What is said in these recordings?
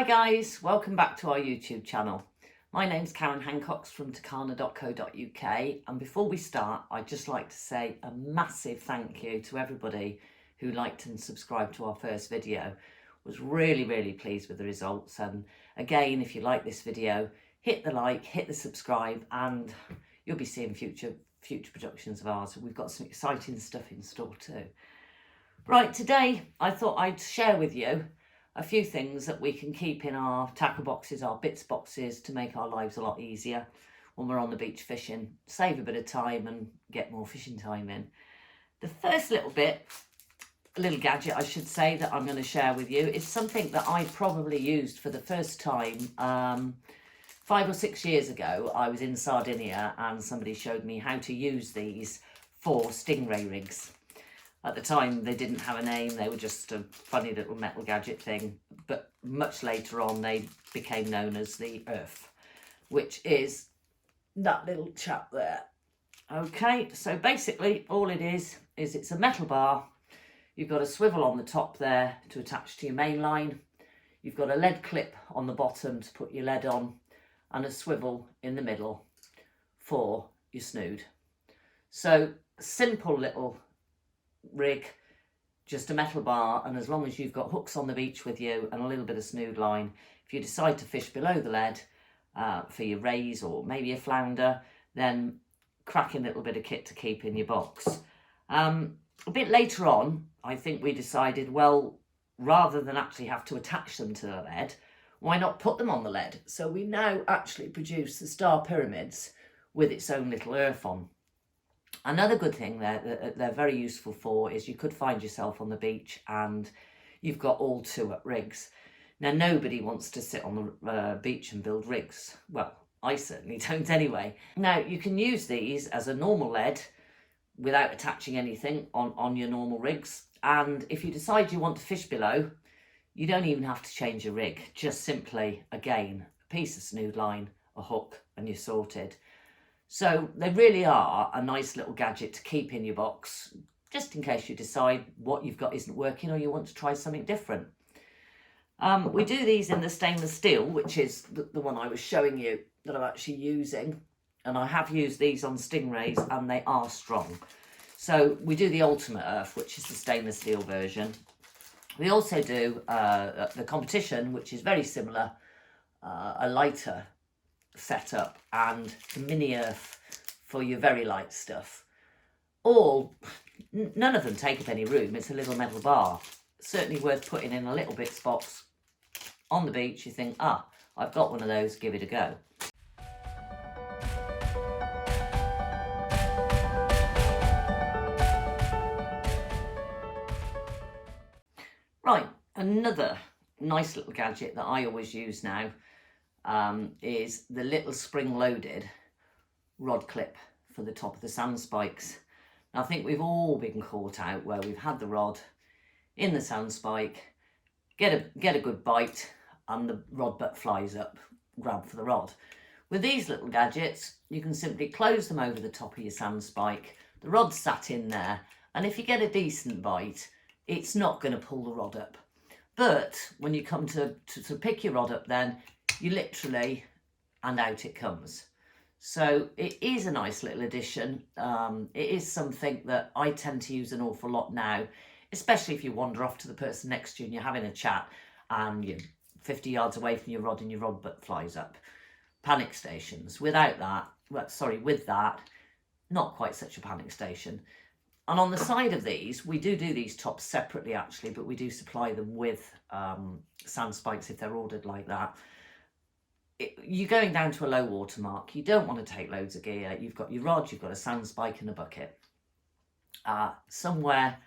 Hi guys, welcome back to our YouTube channel. My name's Karen Hancox from Turkana.co.uk, and before we start I'd just like to say a massive thank you to everybody who liked and subscribed to our first video. Was really pleased with the results, and again, if you like this video, hit the like, hit the subscribe, and you'll be seeing future productions of ours. We've got some exciting stuff in store too. Right, today I thought I'd share with you a few things that we can keep in our tackle boxes, our bits boxes, to make our lives a lot easier when we're on the beach fishing, save a bit of time and get more fishing time in. The first little gadget I should say, that I'm going to share with you is something that I probably used for the first time 5 or 6 years ago. I was in Sardinia and somebody showed me how to use these for stingray rigs. At the time, they didn't have a name. They were just a funny little metal gadget thing. But much later on, they became known as the Earth, which is that little chap there. Okay, so basically all it is it's a metal bar. You've got a swivel on the top there to attach to your main line. You've got a lead clip on the bottom to put your lead on, and a swivel in the middle for your snood. So simple little rig, just a metal bar, and as long as you've got hooks on the beach with you and a little bit of snood line, if you decide to fish below the lead for your rays or maybe a flounder, then cracking little bit of kit to keep in your box. A bit later on, I think we decided, well, rather than actually have to attach them to the lead, why not put them on the lead? So we now actually produce the star pyramids with its own little earth on. Another good thing they're very useful for is you could find yourself on the beach and you've got all two up rigs. Now, nobody wants to sit on the beach and build rigs. Well, I certainly don't anyway. Now, you can use these as a normal lead without attaching anything on your normal rigs. And if you decide you want to fish below, you don't even have to change your rig. Just simply, again, a piece of snood line, a hook, and you're sorted. So they really are a nice little gadget to keep in your box, just in case you decide what you've got isn't working or you want to try something different. We do these in the stainless steel, which is the one I was showing you that I'm actually using. And I have used these on stingrays and they are strong. So we do the Ultimate Earth, which is the stainless steel version. We also do the competition, which is very similar, a lighter setup, and the mini earth for your very light stuff. None of them take up any room. It's a little metal bar, certainly worth putting in a little bits box on the beach. You think, I've got one of those, give it a go. Right, another nice little gadget that I always use now is the little spring-loaded rod clip for the top of the sand spikes. Now, I think we've all been caught out where we've had the rod in the sand spike, get a good bite, and the rod butt flies up, grab for the rod. With these little gadgets, you can simply close them over the top of your sand spike. The rod's sat in there, and if you get a decent bite, it's not going to pull the rod up. But when you come to pick your rod up, then you literally, and out it comes. So it is a nice little addition. It is something that I tend to use an awful lot now, especially if you wander off to the person next to you and you're having a chat and you're 50 yards away from your rod and your rod butt flies up. Panic stations. With that, not quite such a panic station. And on the side of these, we do these tops separately actually, but we do supply them with sand spikes if they're ordered like that. You're going down to a low water mark. You don't want to take loads of gear. You've got your rod, you've got a sand spike and a bucket. Somewhere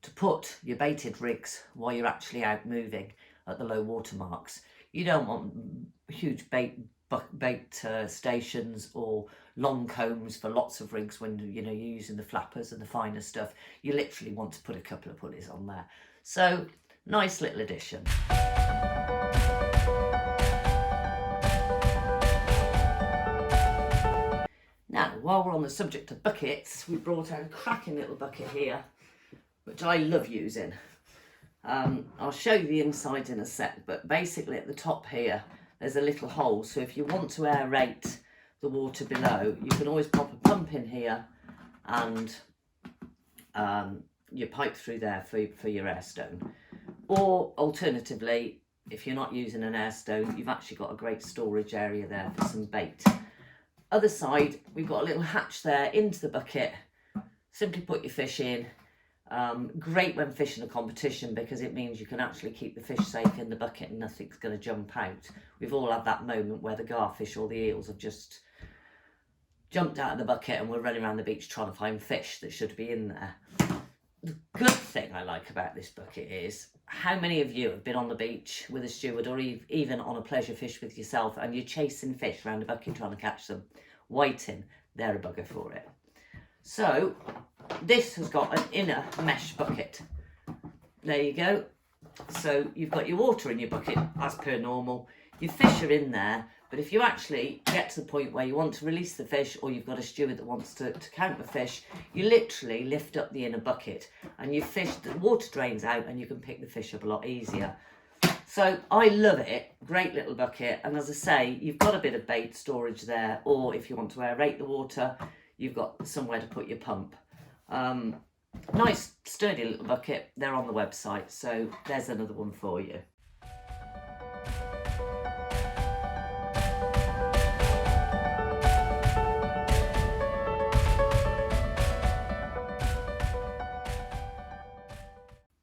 to put your baited rigs while you're actually out moving at the low water marks. You don't want huge bait stations or long combs for lots of rigs when you're using the flappers and the finer stuff. You literally want to put a couple of pulleys on there. So nice little addition. Now, while we're on the subject of buckets, we brought out a cracking little bucket here, which I love using. I'll show you the inside in a sec, but basically at the top here there's a little hole, so if you want to aerate the water below, you can always pop a pump in here and you pipe through there for your air stone. Or alternatively, if you're not using an air stone, you've actually got a great storage area there for some bait. Other side, we've got a little hatch there into the bucket. Simply put your fish in. Great when fishing a competition, because it means you can actually keep the fish safe in the bucket and nothing's going to jump out. We've all had that moment where the garfish or the eels have just jumped out of the bucket and we're running around the beach trying to find fish that should be in there. The good thing I like about this bucket is, how many of you have been on the beach with a steward or even on a pleasure fish with yourself and you're chasing fish around a bucket trying to catch them? Whiting, they're a bugger for it. So this has got an inner mesh bucket. There you go. So you've got your water in your bucket as per normal. Your fish are in there, but if you actually get to the point where you want to release the fish, or you've got a steward that wants to count the fish, you literally lift up the inner bucket and you fish, the water drains out and you can pick the fish up a lot easier. So I love it. Great little bucket. And as I say, you've got a bit of bait storage there, or if you want to aerate the water, you've got somewhere to put your pump. Nice sturdy little bucket. They're on the website, so there's another one for you.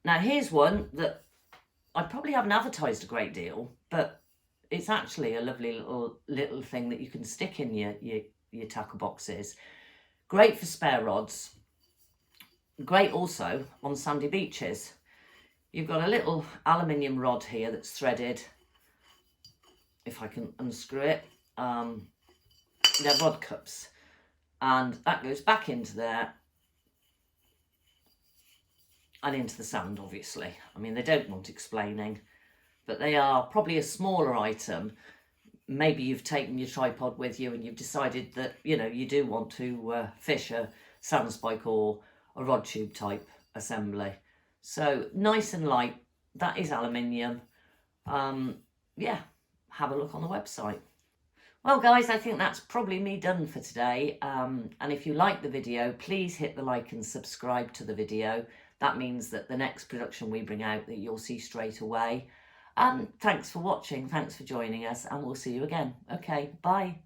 Now here's one that I probably haven't advertised a great deal, but it's actually a lovely little thing that you can stick in your tackle boxes. Great for spare rods. Great also on sandy beaches. You've got a little aluminium rod here that's threaded. If I can unscrew it, they're rod cups, and that goes back into there and into the sand, obviously. I mean, they don't want explaining, but they are probably a smaller item. Maybe you've taken your tripod with you and you've decided that, you know, you do want to fish a sand spike or a rod tube type assembly. So nice and light. That is aluminium. Yeah, have a look on the website. Well guys, I think that's probably me done for today. And if you like the video, please hit the like and subscribe to the video. That means that the next production we bring out that you'll see straight away. And thanks for watching, thanks for joining us, and we'll see you again. Okay, bye.